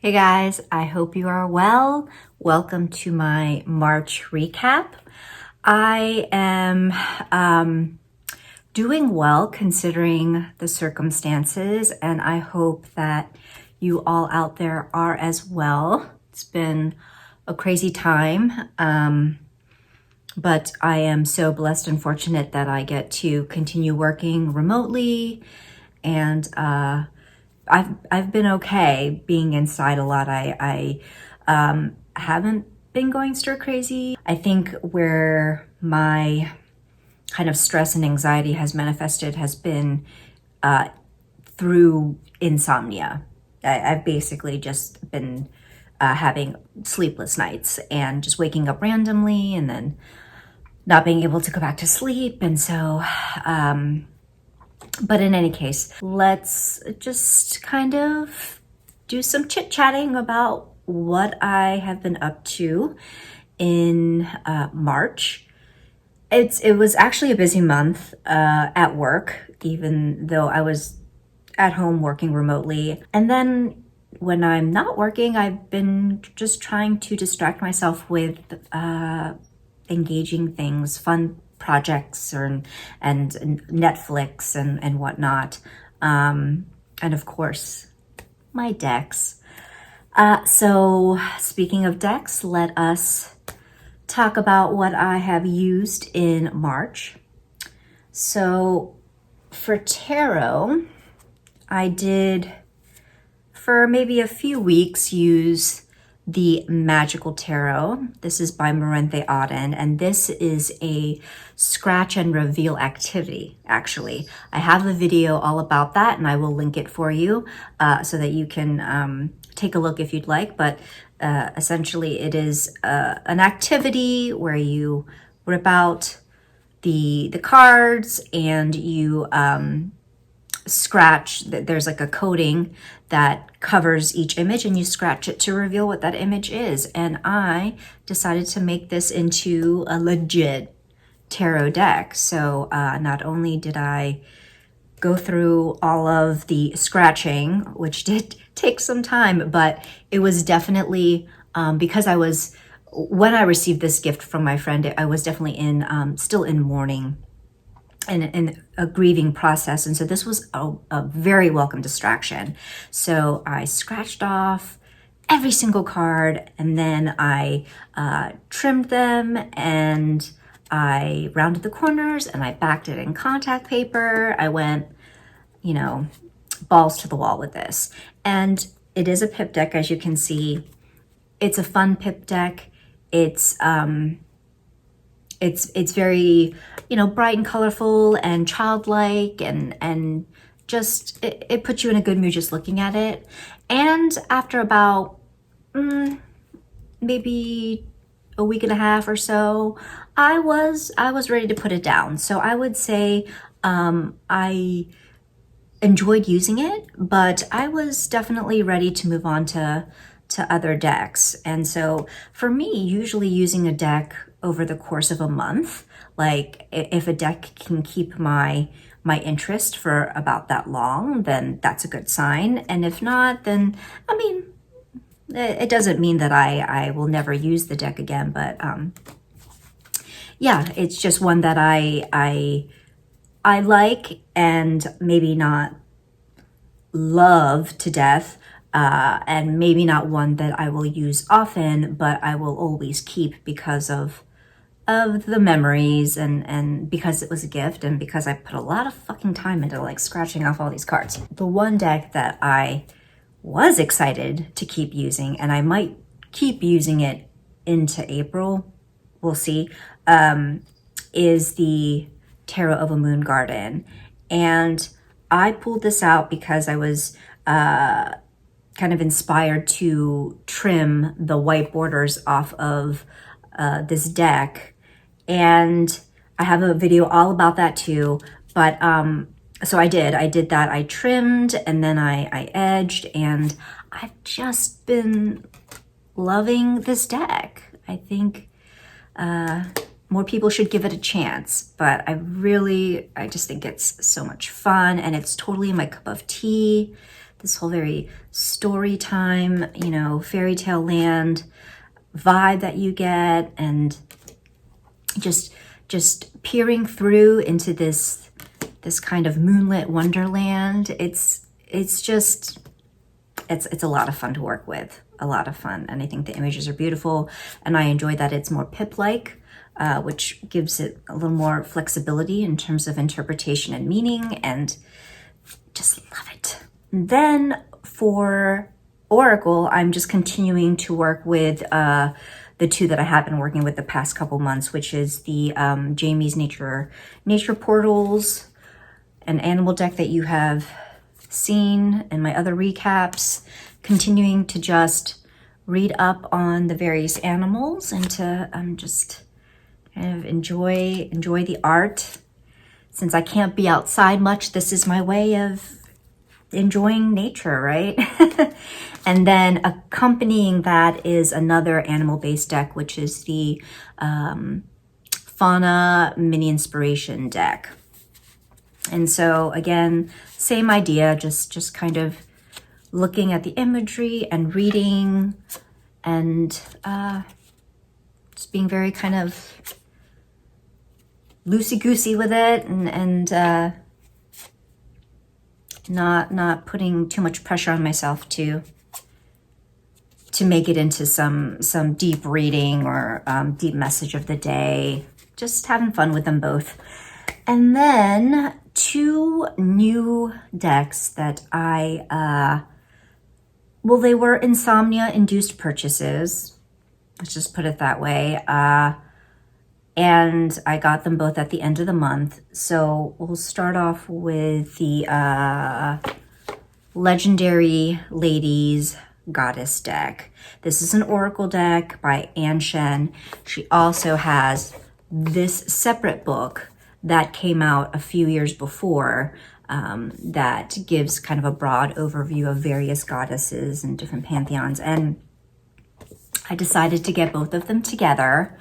Hey guys, I hope you are well. Welcome to my March recap. I am doing well considering the circumstances, and I hope that you all out there are as well. It's been a crazy time, but I am so blessed and fortunate that I get to continue working remotely, and I've been okay being inside a lot. I haven't been going stir crazy. I think where my kind of stress and anxiety has manifested has been through insomnia. I've basically just been having sleepless nights and just waking up randomly and then not being able to go back to sleep. And so, but in any case, let's just kind of do some chit-chatting about what I have been up to in March. It was actually a busy month at work, even though I was at home working remotely. And then when I'm not working, I've been just trying to distract myself with engaging things, fun projects, and Netflix and whatnot. And of course, my decks. So speaking of decks, let us talk about what I have used in March. So for tarot, I did for maybe a few weeks use the Magical Tarot. This is by Marenthe Auden, and this is a scratch and reveal activity, actually. I have a video all about that, and I will link it for you so that you can take a look if you'd like. But essentially, it is an activity where you rip out the cards and you scratch. There's like a coating that covers each image and you scratch it to reveal what that image is. And I decided to make this into a legit tarot deck. So not only did I go through all of the scratching, which did take some time, but it was definitely because when I received this gift from my friend, I was definitely still in mourning and a grieving process. And so this was a very welcome distraction. So I scratched off every single card, and then I trimmed them, and I rounded the corners, and I backed it in contact paper. I went, balls to the wall with this. And it is a pip deck, as you can see. It's a fun pip deck. It's very, bright and colorful and childlike, and just, it puts you in a good mood just looking at it. And after about maybe a week and a half or so, I was ready to put it down. So I would say I enjoyed using it, but I was definitely ready to move on to other decks. And so for me, usually using a deck over the course of a month, like if a deck can keep my interest for about that long, then that's a good sign. And if not, then it doesn't mean that I will never use the deck again, but yeah, it's just one that I like, and maybe not love to death, and maybe not one that I will use often, but I will always keep because of the memories, and because it was a gift, and because I put a lot of fucking time into like scratching off all these cards. The one deck that I was excited to keep using, and I might keep using it into April, we'll see, is the Tarot of a Moon Garden. And I pulled this out because I was kind of inspired to trim the white borders off of this deck. And I have a video all about that too. But so I did that. I trimmed, and then I edged, and I've just been loving this deck. I think more people should give it a chance, but I just think it's so much fun, and it's totally my cup of tea. this whole very story time, you know, fairy tale land vibe that you get, and just peering through into this kind of moonlit wonderland. It's a lot of fun to work with, a lot of fun. And I think the images are beautiful, and I enjoy that it's more Pip-like, which gives it a little more flexibility in terms of interpretation and meaning, and just love it. And then for Oracle, I'm just continuing to work with the two that I have been working with the past couple months, which is the Jamie's Nature Portals, an animal deck that you have seen in my other recaps, continuing to just read up on the various animals and to just kind of enjoy the art. Since I can't be outside much, this is my way of enjoying nature, right? And then accompanying that is another animal-based deck, which is the Fauna Mini Inspiration deck. And so again, same idea, just kind of looking at the imagery and reading, and just being very kind of loosey-goosey with it, and not putting too much pressure on myself to make it into some deep reading or deep message of the day. Just having fun with them both. And then two new decks that they were insomnia-induced purchases. Let's just put it that way. And I got them both at the end of the month. So we'll start off with the Legendary Ladies Goddess deck. This is an Oracle deck by Ann Shen. She also has this separate book that came out a few years before that gives kind of a broad overview of various goddesses and different pantheons. And I decided to get both of them together.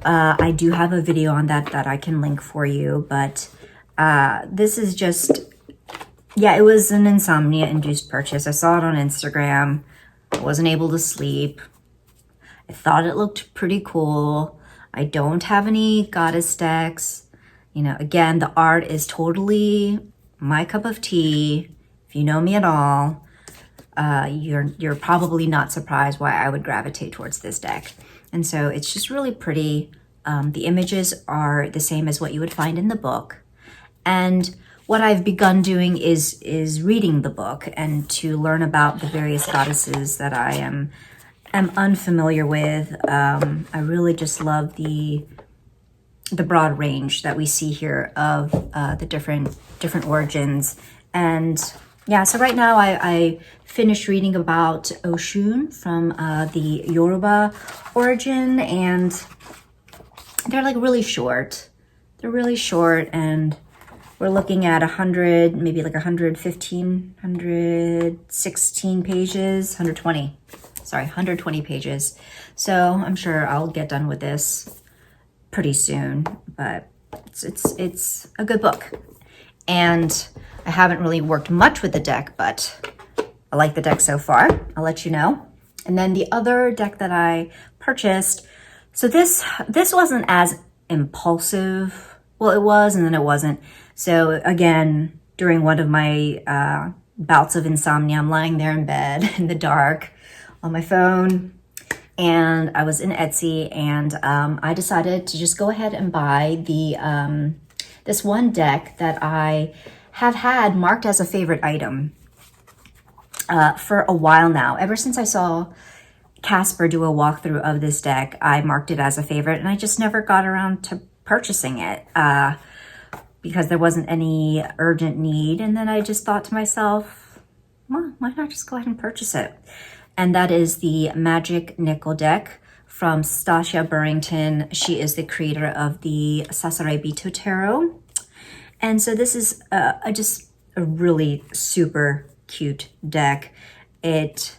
I do have a video on that I can link for you, but this is just, yeah, it was an insomnia-induced purchase. I saw it on Instagram. I wasn't able to sleep. I thought it looked pretty cool. I don't have any goddess decks. You know, again, the art is totally my cup of tea. If you know me at all, you're probably not surprised why I would gravitate towards this deck. And so it's just really pretty. The images are the same as what you would find in the book. And what I've begun doing is reading the book and to learn about the various goddesses that I am unfamiliar with. I really just love the broad range that we see here of the different origins. And yeah, so right now I finished reading about Oshun from the Yoruba origin, and they're like really short. They're really short, and we're looking at 100, maybe like 115, 116 pages, 120 pages. So I'm sure I'll get done with this pretty soon, but it's a good book. And I haven't really worked much with the deck, but I like the deck so far. I'll let you know. And then the other deck that I purchased, so this wasn't as impulsive. Well, it was, and then it wasn't. So again, during one of my bouts of insomnia, I'm lying there in bed in the dark on my phone, and I was in Etsy, and I decided to just go ahead and buy the this one deck that I have had marked as a favorite item for a while now. Ever since I saw Casper do a walkthrough of this deck, I marked it as a favorite, and I just never got around to purchasing it because there wasn't any urgent need. And then I just thought to myself, well, why not just go ahead and purchase it? And that is the Magic Nickel deck from Stasia Burrington. She is the creator of the Sasarebito Tarot. And so this is just a really super cute deck. It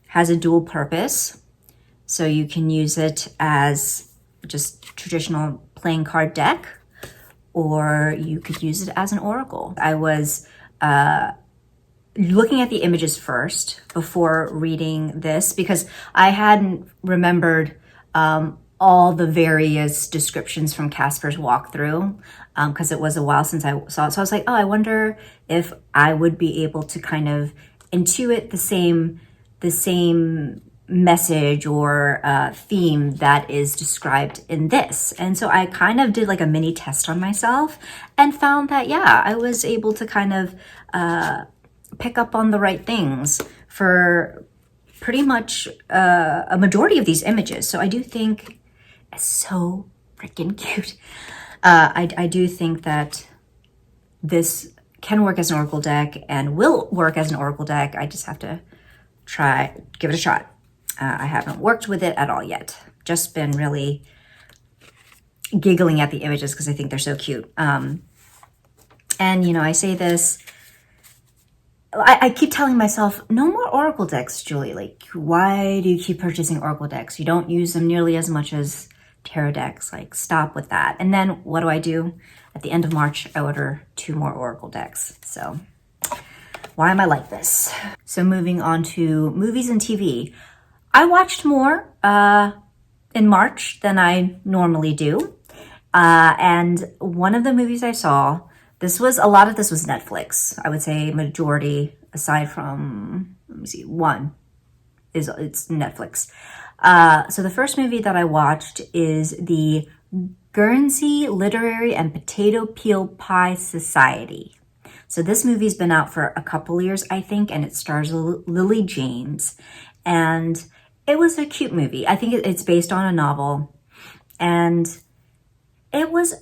has a dual purpose. So you can use it as just traditional playing card deck, or you could use it as an oracle. I was looking at the images first before reading this, because I hadn't remembered all the various descriptions from Casper's walkthrough, because it was a while since I saw it. So I was like, oh, I wonder if I would be able to kind of intuit the same message or theme that is described in this. And so I kind of did like a mini test on myself and found that, yeah, I was able to kind of pick up on the right things for pretty much a majority of these images. So I do think it's so freaking cute. I do think that this can work as an Oracle deck and will work as an Oracle deck. I just have to give it a shot. I haven't worked with it at all yet. Just been really giggling at the images because I think they're so cute. And, you know, I say this, I keep telling myself, no more Oracle decks, Julie. Like, why do you keep purchasing Oracle decks? You don't use them nearly as much as tarot decks. Like, stop with that. And then what do? At the end of March, I order 2 more Oracle decks. So why am I like this? So moving on to movies and TV. I watched more in March than I normally do. And one of the movies I saw, a lot of this was Netflix. I would say majority, aside from, let me see, one, it's Netflix. So the first movie that I watched is the Guernsey Literary and Potato Peel Pie Society. So this movie's been out for a couple years, I think, and it stars Lily James. And it was a cute movie. I think it's based on a novel. And it was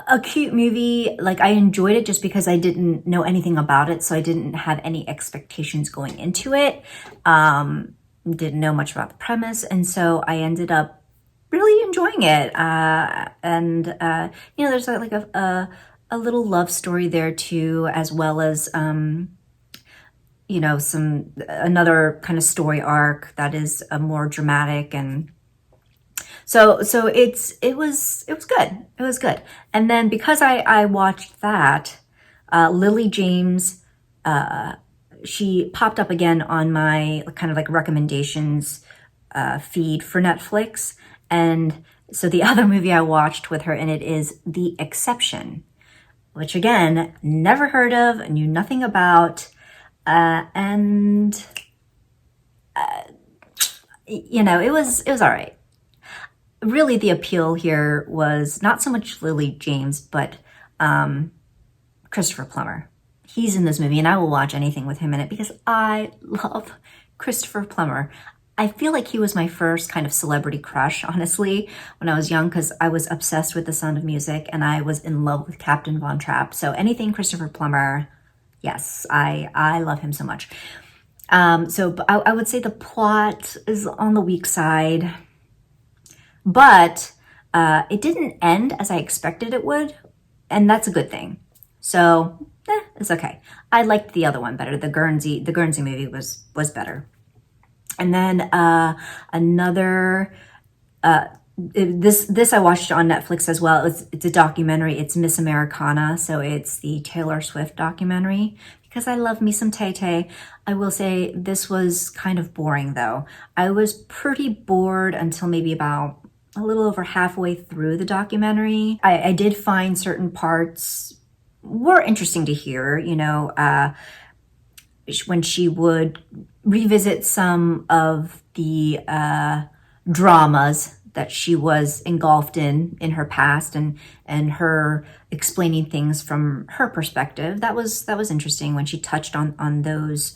a cute movie. Like, I enjoyed it just because I didn't know anything about it. So I didn't have any expectations going into it. Didn't know much about the premise. And so I ended up really enjoying it. You know, there's like a little love story there too, as well as, you know, another kind of story arc that is more dramatic. And so it was good. It was good. And then because I watched that, Lily James, she popped up again on my kind of like recommendations feed for Netflix. And so the other movie I watched with her in it is The Exception, which again, never heard of, knew nothing about. You know, it was all right. Really, the appeal here was not so much Lily James, but Christopher Plummer. He's in this movie, and I will watch anything with him in it because I love Christopher Plummer. I feel like he was my first kind of celebrity crush, honestly, when I was young, because I was obsessed with The Sound of Music, and I was in love with Captain Von Trapp. So anything Christopher Plummer, yes, I love him so much. So I would say the plot is on the weak side, but it didn't end as I expected it would, and that's a good thing. So it's okay. I liked the other one better. The Guernsey movie was better. And then another, this I watched on Netflix as well. It's a documentary. It's Miss Americana. So it's the Taylor Swift documentary because I love me some Tay-Tay. I will say this was kind of boring though. I was pretty bored until maybe about a little over halfway through the documentary. I did find certain parts were interesting to hear, you know, when she would revisit some of the dramas that she was engulfed in her past, and her explaining things from her perspective. That was interesting when she touched on those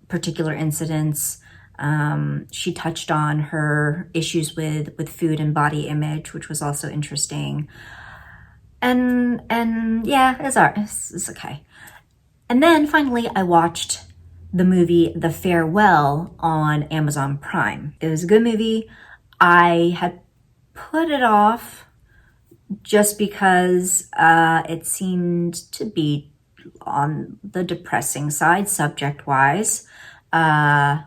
particular incidents. She touched on her issues with food and body image, which was also interesting. And yeah, it's okay. And then finally, I watched the movie The Farewell on Amazon Prime. It was a good movie. I had put it off just because it seemed to be on the depressing side, subject-wise. But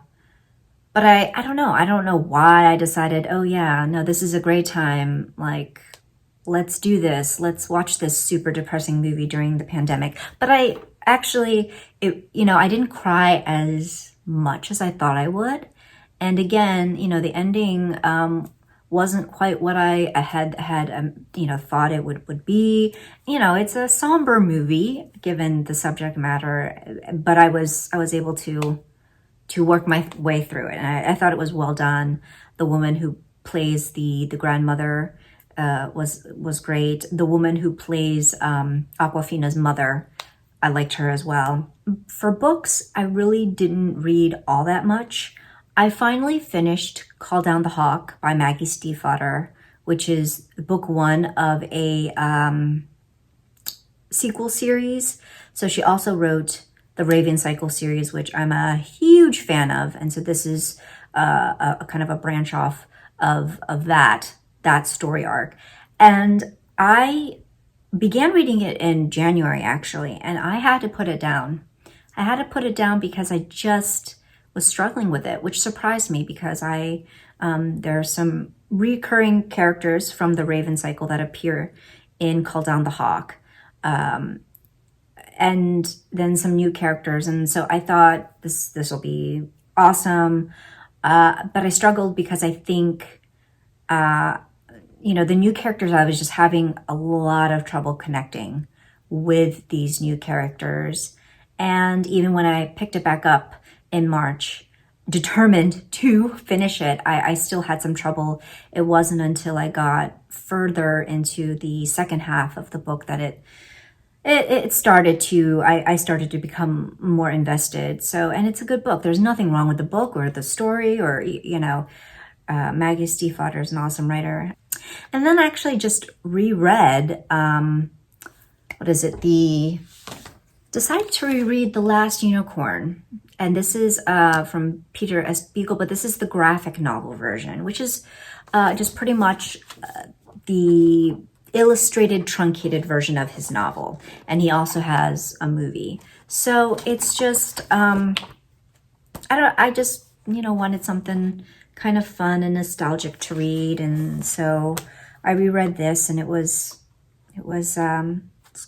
I don't know. I don't know why I decided, oh yeah, no, this is a great time. Let's do this. Let's watch this super depressing movie during the pandemic. But actually, I didn't cry as much as I thought I would. And again, the ending wasn't quite what I had thought it would be. It's a somber movie given the subject matter, but I was able to work my way through it, and I thought it was well done. The woman who plays the grandmother was great. The woman who plays Aquafina's mother, I liked her as well. For books, I really didn't read all that much. I finally finished Call Down the Hawk by Maggie Stiefvater, which is book one of a sequel series. So she also wrote the Raven Cycle series, which I'm a huge fan of. And so this is a kind of a branch off of that story arc. And I began reading it in January, actually, and I had to put it down. I had to put it down because I just was struggling with it, which surprised me because there are some recurring characters from the Raven Cycle that appear in Call Down the Hawk, and then some new characters. And so I thought this will be awesome, but I struggled because I think the new characters, I was just having a lot of trouble connecting with these new characters. And even when I picked it back up in March, determined to finish it, I still had some trouble. It wasn't until I got further into the second half of the book that it started to, I started to become more invested. So, and it's a good book. There's nothing wrong with the book or the story or, Maggie Stiefvater is an awesome writer. And then I actually just reread, decided to reread The Last Unicorn. And this is from Peter S. Beagle, but this is the graphic novel version, which is just pretty much the illustrated, truncated version of his novel. And he also has a movie. So it's just, I just wanted something kind of fun and nostalgic to read. And so I reread this, and it's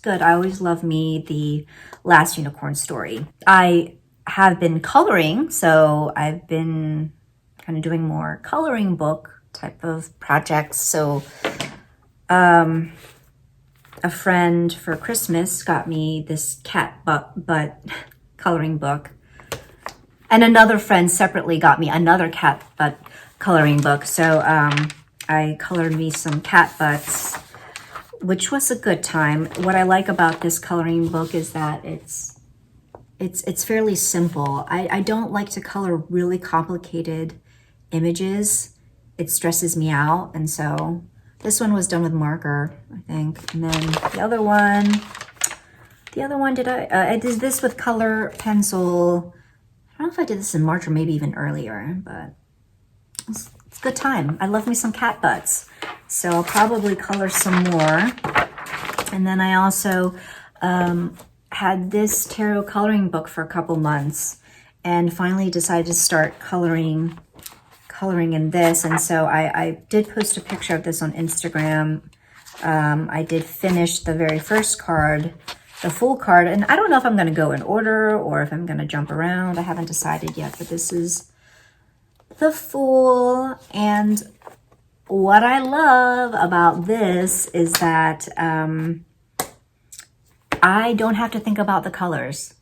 good. I always love the Last Unicorn story. I have been coloring, so I've been kind of doing more coloring book type of projects. So a friend for Christmas got me this cat butt coloring book, and another friend separately got me another cat butt coloring book. So I colored me some cat butts, which was a good time. What I like about this coloring book is that it's fairly simple. I don't like to color really complicated images. It stresses me out. And so this one was done with marker, I think. And then the other one, I did this with color pencil. I don't know if I did this in March or maybe even earlier, but it's a good time. I love me some cat butts. So I'll probably color some more. And then I also had this tarot coloring book for a couple months and finally decided to start coloring in this. And so I did post a picture of this on Instagram. I did finish the very first card, the full card. And I don't know if I'm going to go in order or if I'm going to jump around. I haven't decided yet, but this is the Fool. And what I love about this is that I don't have to think about the colors.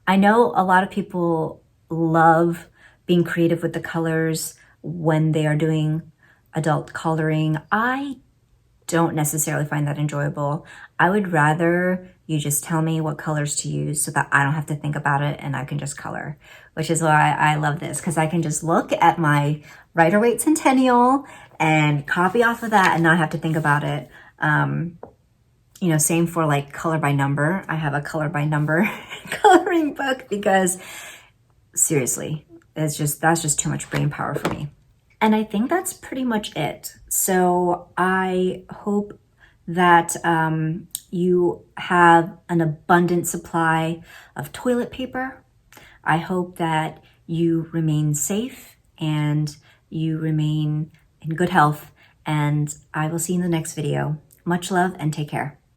I know a lot of people love being creative with the colors when they are doing adult coloring. I don't necessarily find that enjoyable. I would rather you just tell me what colors to use so that I don't have to think about it and I can just color, which is why I love this, because I can just look at my Rider-Waite Centennial and copy off of that and not have to think about it. Same for like color by number. I have a color by number coloring book because seriously, that's just too much brain power for me. And I think that's pretty much it. So I hope that you have an abundant supply of toilet paper. I hope that you remain safe and you remain in good health. And I will see you in the next video. Much love and take care.